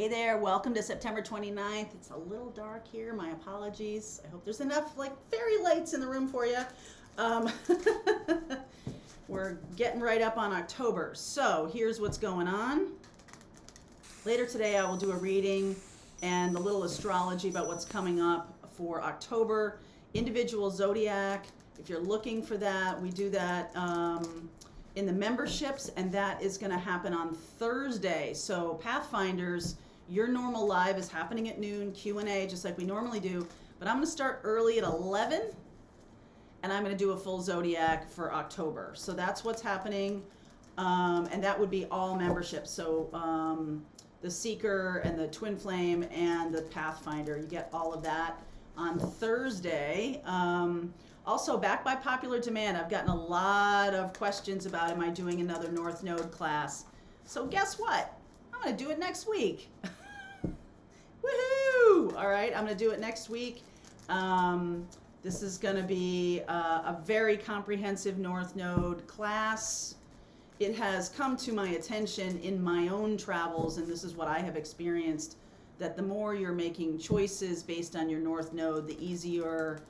Hey there, welcome to September 29th. It's a little dark here, my apologies. I hope there's enough fairy lights in the room for you. Um, we're getting right up on October. So here's what's going on. Later today I will do a reading and a little astrology about what's coming up for October. Individual zodiac, if you're looking for that, we do that in the memberships, and that is going to happen on Thursday. So Pathfinders, your normal live is happening at noon, Q&A, just like we normally do, but I'm going to start early at 11, and I'm going to do a full zodiac for October. So that's what's happening, and that would be all memberships. So the Seeker and the Twin Flame and the Pathfinder, you get all of that on Thursday. Also, back by popular demand, I've gotten a lot of questions about, am I doing another North Node class? So guess what? I'm going to do it next week. Woohoo! All right, I'm going to do it next week. This is going to be a very comprehensive North Node class. It has come to my attention in my own travels, and this is what I have experienced, that the more you're making choices based on your North Node, the easier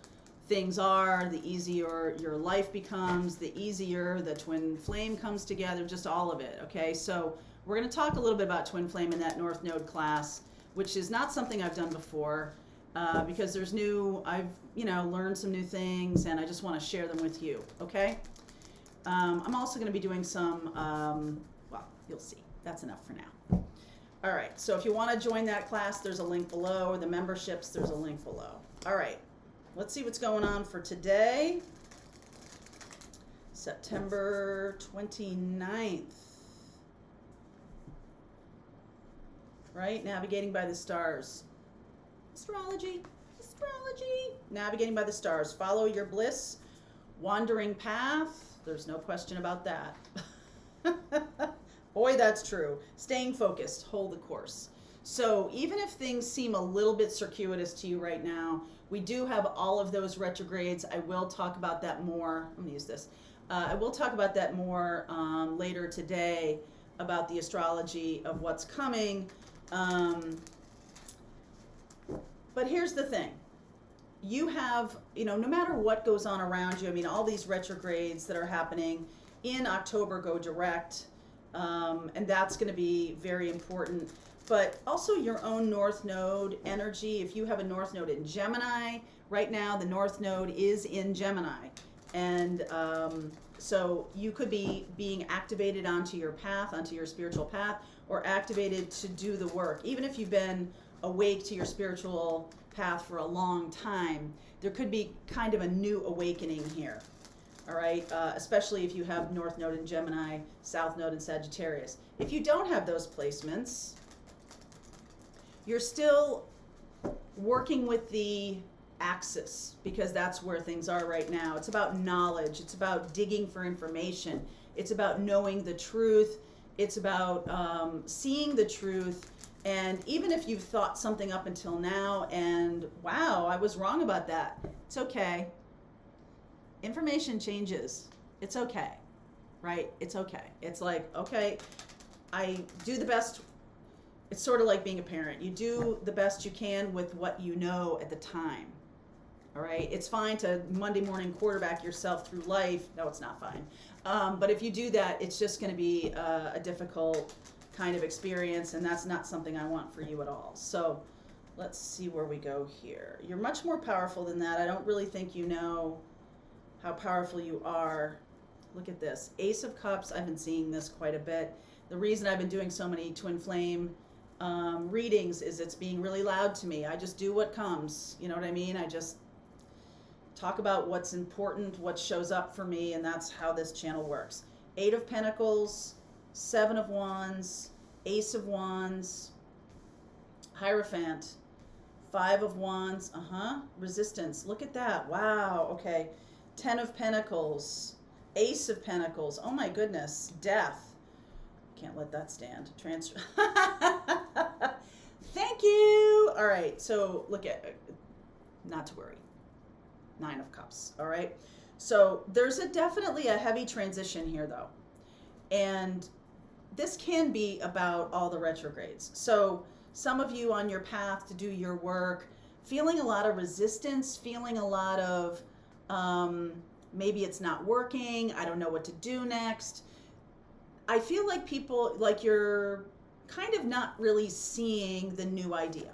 things are, the easier your life becomes, the easier the Twin Flame comes together, just all of it, okay? So we're going to talk a little bit about Twin Flame in that North Node class, which is not something I've done before, because there's I've learned some new things, and I just want to share them with you, okay? I'm also going to be doing some, well, you'll see. That's enough for now. All right, so if you want to join that class, there's a link below, or the memberships, there's a link below. All right. Let's see what's going on for today, September 29th, right? Navigating by the stars. Astrology, navigating by the stars. Follow your bliss, wandering path. There's no question about that. Boy, that's true. Staying focused, hold the course. So even if things seem a little bit circuitous to you right now, we do have all of those retrogrades. I will talk about that more. I'm going to use this. I will talk about that more later today, about the astrology of what's coming. But here's the thing. You have, no matter what goes on around you, I mean, all these retrogrades that are happening in October go direct, and that's going to be very important. But also your own North Node energy. If you have a North Node in Gemini, right now the North Node is in Gemini. And so you could be being activated onto your path, onto your spiritual path, or activated to do the work. Even if you've been awake to your spiritual path for a long time, there could be kind of a new awakening here. All right, especially if you have North Node in Gemini, South Node in Sagittarius. If you don't have those placements, you're still working with the axis, because that's where things are right now. It's about knowledge. It's about digging for information. It's about knowing the truth. It's about seeing the truth. And even if you've thought something up until now and, wow, I was wrong about that, it's okay. Information changes. It's okay, right? It's okay. It's like, okay, I do the best. It's sort of like being a parent. You do the best you can with what you know at the time. All right? It's fine to Monday morning quarterback yourself through life. No, it's not fine. But if you do that, it's just going to be a difficult kind of experience, and that's not something I want for you at all. So let's see where we go here. You're much more powerful than that. I don't really think you know how powerful you are. Look at this. Ace of Cups. I've been seeing this quite a bit. The reason I've been doing so many Twin Flame readings is it's being really loud to me. I just do what comes. You know what I mean? I just talk about what's important, what shows up for me, and that's how this channel works. 8 of Pentacles, 7 of Wands, Ace of Wands, Hierophant, 5 of Wands, Resistance. Look at that. Wow. Okay. 10 of Pentacles, Ace of Pentacles. Oh my goodness. Death. Can't let that stand. Transfer. Thank you. All right. So look at, not to worry. 9 of Cups. All right. So there's definitely a heavy transition here though. And this can be about all the retrogrades. So some of you on your path to do your work, feeling a lot of resistance, feeling a lot of maybe it's not working, I don't know what to do next. I feel like people, like you're kind of not really seeing the new idea.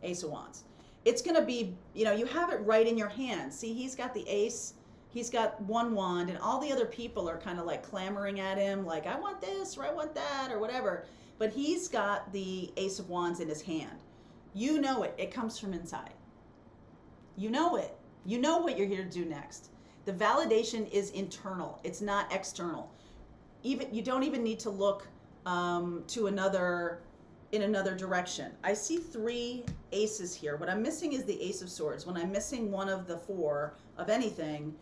Ace of Wands. It's going to be, you have it right in your hand. See, he's got the ace, he's got one wand, and all the other people are kind of like clamoring at him, like, I want this, or I want that, or whatever. But he's got the Ace of Wands in his hand. You know it. It comes from inside. You know it. You know what you're here to do next. The validation is internal. It's not external. You don't even need to look in another direction. I see 3 aces here. What I'm missing is the Ace of Swords. When I'm missing one of the 4 of anything,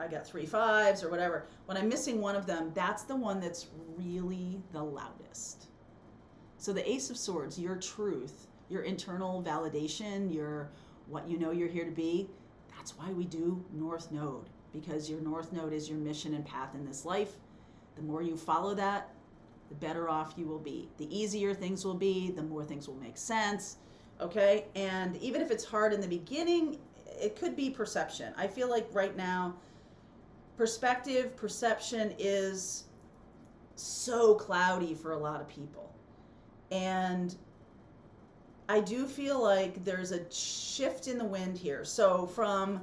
I got 3 5s or whatever. When I'm missing one of them, that's the one that's really the loudest. So the Ace of Swords, your truth, your internal validation, your what you know you're here to be, that's why we do North Node, because your North Node is your mission and path in this life. The more you follow that, the better off you will be. The easier things will be, the more things will make sense, okay? And even if it's hard in the beginning, it could be perception. I feel like right now, perception is so cloudy for a lot of people. And I do feel like there's a shift in the wind here. So from,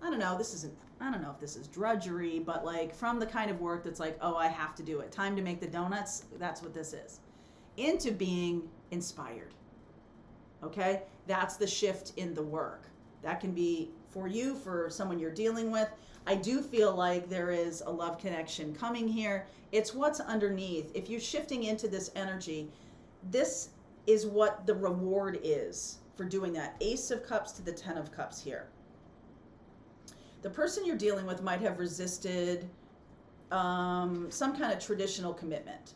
I don't know if this is drudgery, but like from the kind of work that's like, oh, I have to do it. Time to make the donuts. That's what this is. Into being inspired. Okay? That's the shift in the work. That can be for you, for someone you're dealing with. I do feel like there is a love connection coming here. It's what's underneath. If you're shifting into this energy, this is what the reward is for doing that. Ace of Cups to the 10 of Cups here. The person you're dealing with might have resisted some kind of traditional commitment.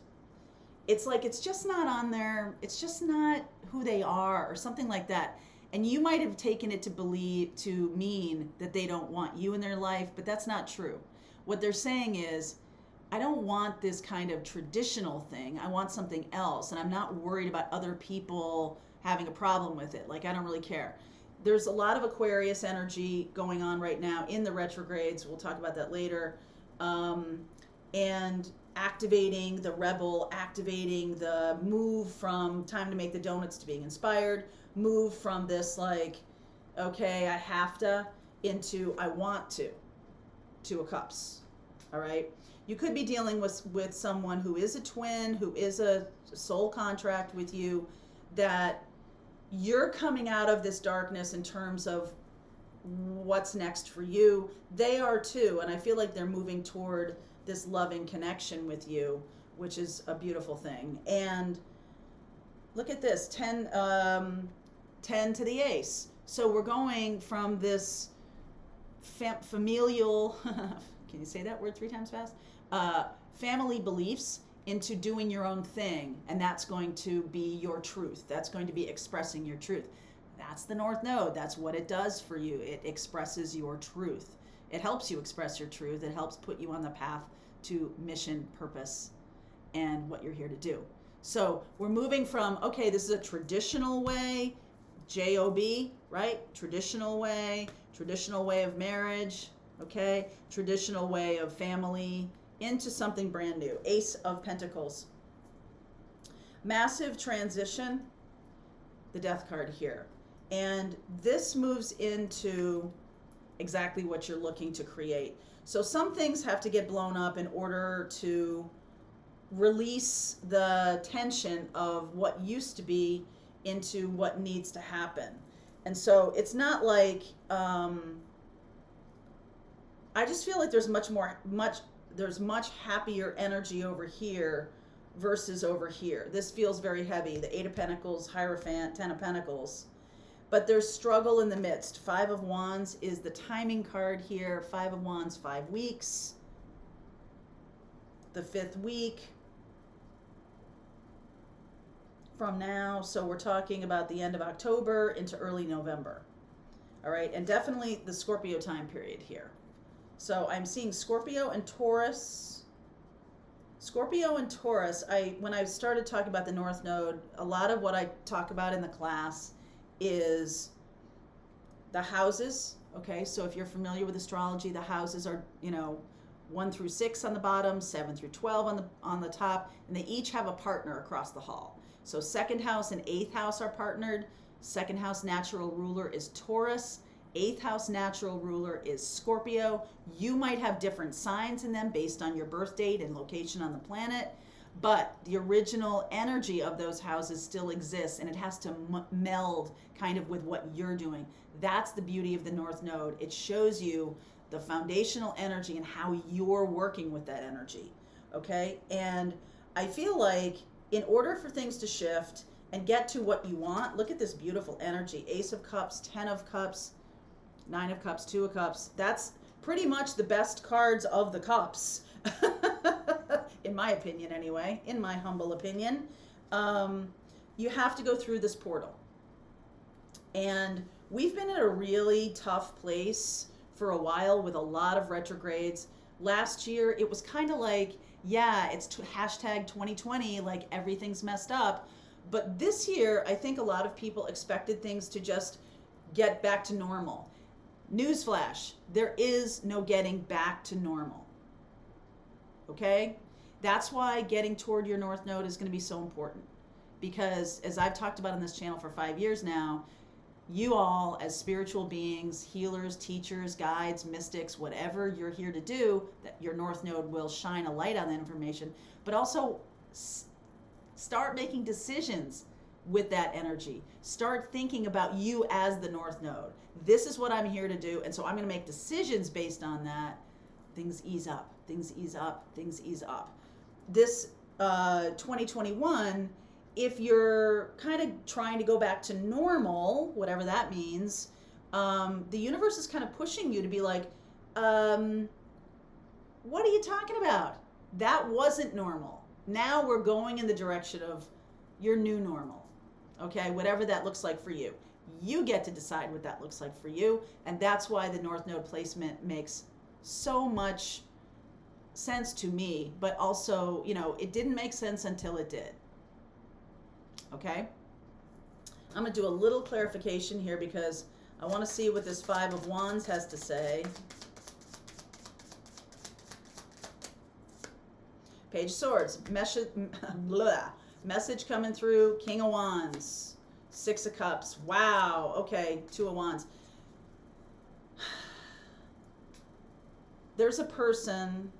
It's like it's just not on there. It's just not who they are or something like that. And you might have taken it to mean that they don't want you in their life, but that's not true. What they're saying is, I don't want this kind of traditional thing. I want something else. And I'm not worried about other people having a problem with it. Like, I don't really care. There's a lot of Aquarius energy going on right now in the retrogrades. We'll talk about that later. And activating the rebel, activating the move from time to make the donuts to being inspired, move from this like, okay, I have to, into I want to 2 of Cups. All right. You could be dealing with someone who is a twin, who is a soul contract with you, that you're coming out of this darkness in terms of what's next for you. They are too, and I feel like they're moving toward this loving connection with you, which is a beautiful thing. And look at this, 10 to the ace. So we're going from this familial, can you say that word 3 times fast? Family beliefs into doing your own thing, and that's going to be your truth. That's going to be expressing your truth. That's the North Node. That's what it does for you. It expresses your truth. It helps you express your truth. It helps put you on the path to mission, purpose, and what you're here to do. So we're moving from, okay, this is a traditional way, J-O-B, right? Traditional way of marriage, okay? Traditional way of family, into something brand new. Ace of Pentacles. Massive transition, the Death card here. And this moves into exactly what you're looking to create. So some things have to get blown up in order to release the tension of what used to be into what needs to happen. And so it's not like, I just feel like there's much happier energy over here versus over here. This feels very heavy. The 8 of Pentacles, Hierophant, 10 of Pentacles. But there's struggle in the midst. 5 of Wands is the timing card here. 5 of Wands, 5 weeks. The 5th week from now. So we're talking about the end of October into early November. All right, and definitely the Scorpio time period here. So I'm seeing Scorpio and Taurus. Scorpio and Taurus, when I started talking about the North Node, a lot of what I talk about in the class is the houses. Okay, so if you're familiar with astrology, the houses are, 1 through 6 on the bottom, 7 through 12 on the top, and they each have a partner across the hall. So second house and eighth house are partnered. Second house natural ruler is Taurus. Eighth house natural ruler is Scorpio. You might have different signs in them based on your birth date and location on the planet, but the original energy of those houses still exists, and it has to meld kind of with what you're doing. That's the beauty of the North Node. It shows you the foundational energy and how you're working with that energy, okay? And I feel like in order for things to shift and get to what you want, look at this beautiful energy. Ace of Cups, 10 of Cups, 9 of Cups, 2 of Cups. That's pretty much the best cards of the cups. In my opinion anyway, in my humble opinion. You have to go through this portal. And we've been in a really tough place for a while with a lot of retrogrades. Last year, it was kind of like, yeah, it's hashtag 2020, like everything's messed up. But this year, I think a lot of people expected things to just get back to normal. Newsflash, there is no getting back to normal. Okay? That's why getting toward your North Node is going to be so important. Because as I've talked about on this channel for 5 years now, you all as spiritual beings, healers, teachers, guides, mystics, whatever you're here to do, that your North Node will shine a light on that information, but also start making decisions with that energy. Start thinking about you as the North Node. This is what I'm here to do, and so I'm going to make decisions based on that. Things ease up, things ease up, things ease up. This 2021, if you're kind of trying to go back to normal, whatever that means, the universe is kind of pushing you to be like, what are you talking about? That wasn't normal. Now we're going in the direction of your new normal. Okay, whatever that looks like for you. You get to decide what that looks like for you, and that's why the North Node placement makes so much sense to me, but also, it didn't make sense until it did. Okay? I'm going to do a little clarification here because I want to see what this Five of Wands has to say. Page of Swords, message coming through, King of Wands, Six of Cups. Wow, okay, Two of Wands. There's a person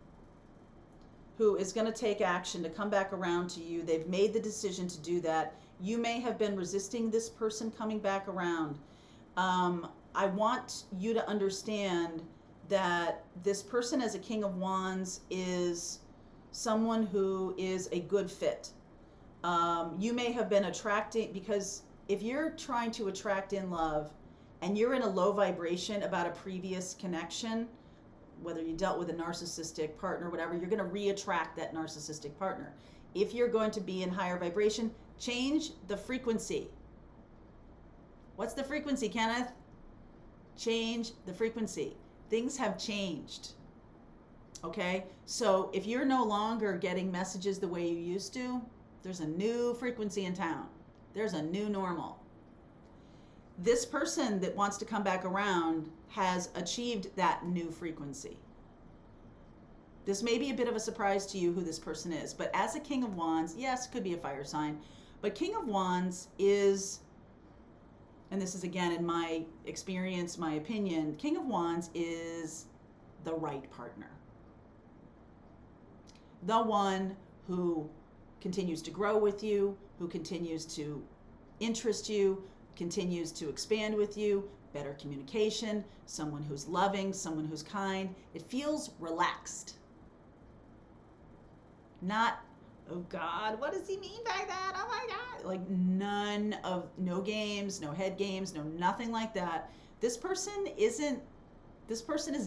who is going to take action to come back around to you. They've made the decision to do that. You may have been resisting this person coming back around. I want you to understand that this person as a King of Wands is someone who is a good fit. You may have been attracting, because if you're trying to attract in love and you're in a low vibration about a previous connection, whether you dealt with a narcissistic partner, whatever, you're going to re-attract that narcissistic partner. If you're going to be in higher vibration, change the frequency. What's the frequency, Kenneth? Change the frequency. Things have changed. Okay? So if you're no longer getting messages the way you used to, there's a new frequency in town. There's a new normal. This person that wants to come back around has achieved that new frequency. This may be a bit of a surprise to you who this person is, but as a King of Wands, yes, it could be a fire sign, but King of Wands is, and this is again in my experience, my opinion, King of Wands is the right partner. The one who continues to grow with you, who continues to interest you, continues to expand with you, better communication, someone who's loving, someone who's kind. It feels relaxed. Not, oh God, what does he mean by that? Oh my God. Like no games, no head games, no nothing like that. This person is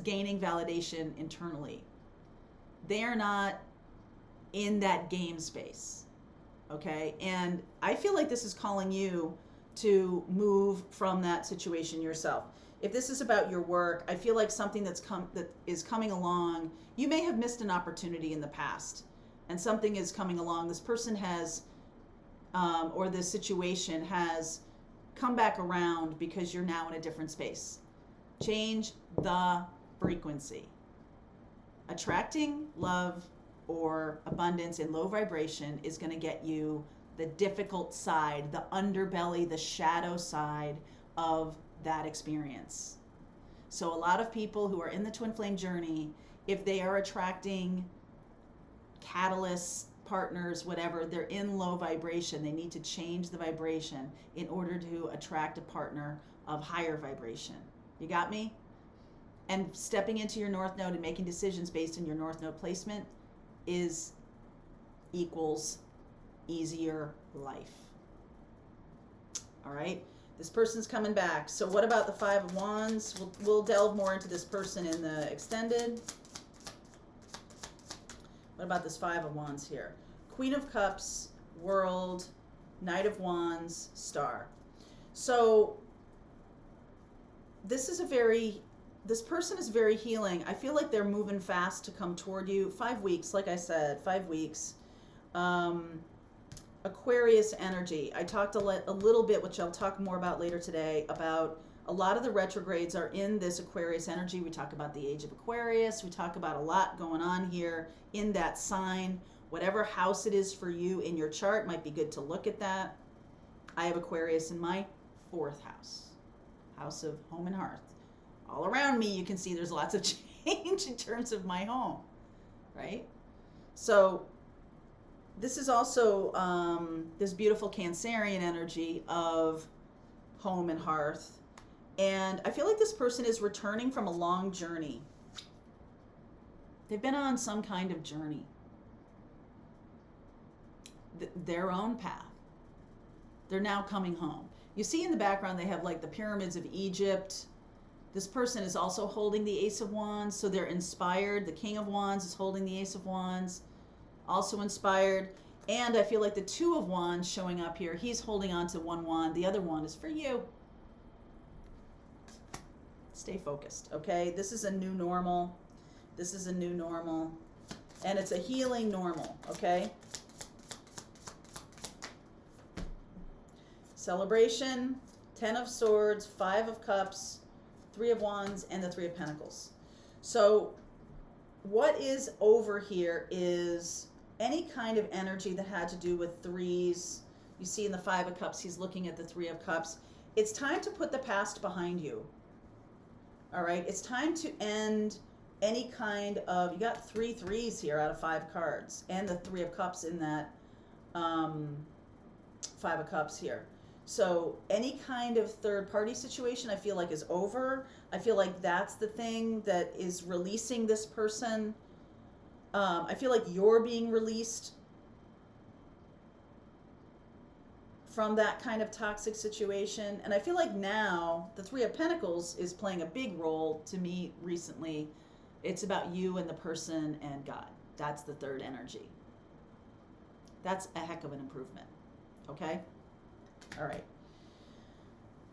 gaining validation internally. They are not in that game space. Okay? And I feel like this is calling you to move from that situation yourself. If this is about your work, I feel like something that is coming along, you may have missed an opportunity in the past. and something is coming along. This person has, or this situation has come back around because you're now in a different space. Change the frequency. Attracting love or abundance in low vibration is going to get you the difficult side, the underbelly, the shadow side of that experience. So a lot of people who are in the twin flame journey, if they are attracting catalysts, partners, whatever, they're in low vibration. They need to change the vibration in order to attract a partner of higher vibration. You got me? And stepping into your North Node and making decisions based on your North Node placement equals easier life. All right? This person's coming back. So what about the Five of Wands? We'll delve more into this person in the extended. What about this Five of Wands here? Queen of Cups, World, Knight of Wands, Star. So this person is very healing. I feel like they're moving fast to come toward you. 5 weeks, like I said, 5 weeks. Aquarius energy. I talked a little bit, which I'll talk more about later today, about a lot of the retrogrades are in this Aquarius energy. We talk about the age of Aquarius. We talk about a lot going on here in that sign. Whatever house it is for you in your chart, might be good to look at that. I have Aquarius in my 4th house, house of home and hearth. All around me, you can see there's lots of change in terms of my home, right? So this is also this beautiful Cancerian energy of home and hearth. And I feel like this person is returning from a long journey. They've been on some kind of journey. Their own path. They're now coming home. You see in the background, they have like the pyramids of Egypt. This person is also holding the Ace of Wands, so they're inspired. The King of Wands is holding the Ace of Wands, also inspired. And I feel like the Two of Wands showing up here, he's holding on to one wand. The other wand is for you. Stay focused, okay? This is a new normal. This is a new normal. And it's a healing normal, okay? Celebration, 10 of Swords, 5 of Cups, 3 of Wands, and the 3 of Pentacles. So what is over here is any kind of energy that had to do with threes. You see in the 5 of Cups, he's looking at the 3 of Cups. It's time to put the past behind you. All right, it's time to end any kind of, you got 3 threes here out of 5 cards, and the 3 of Cups in that 5 of Cups here. So any kind of third party situation I feel like is over. I feel like that's the thing that is releasing this person. I feel like you're being released from that kind of toxic situation. And I feel like now the 3 of Pentacles is playing a big role to me recently. It's about you and the person and God. That's the third energy. That's a heck of an improvement. Okay? All right.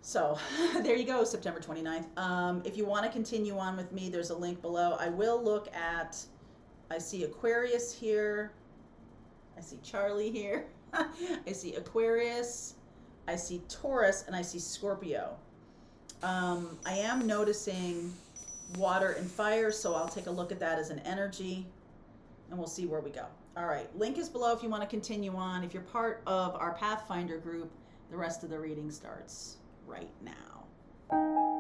So there you go, September 29th. If you want to continue on with me, there's a link below. I will look at, I see Aquarius here. I see Charlie here. I see Aquarius. I see Taurus, and I see Scorpio. I am noticing water and fire, so I'll take a look at that as an energy, and we'll see where we go. All right, link is below if you want to continue on. If you're part of our Pathfinder group, the rest of the reading starts right now.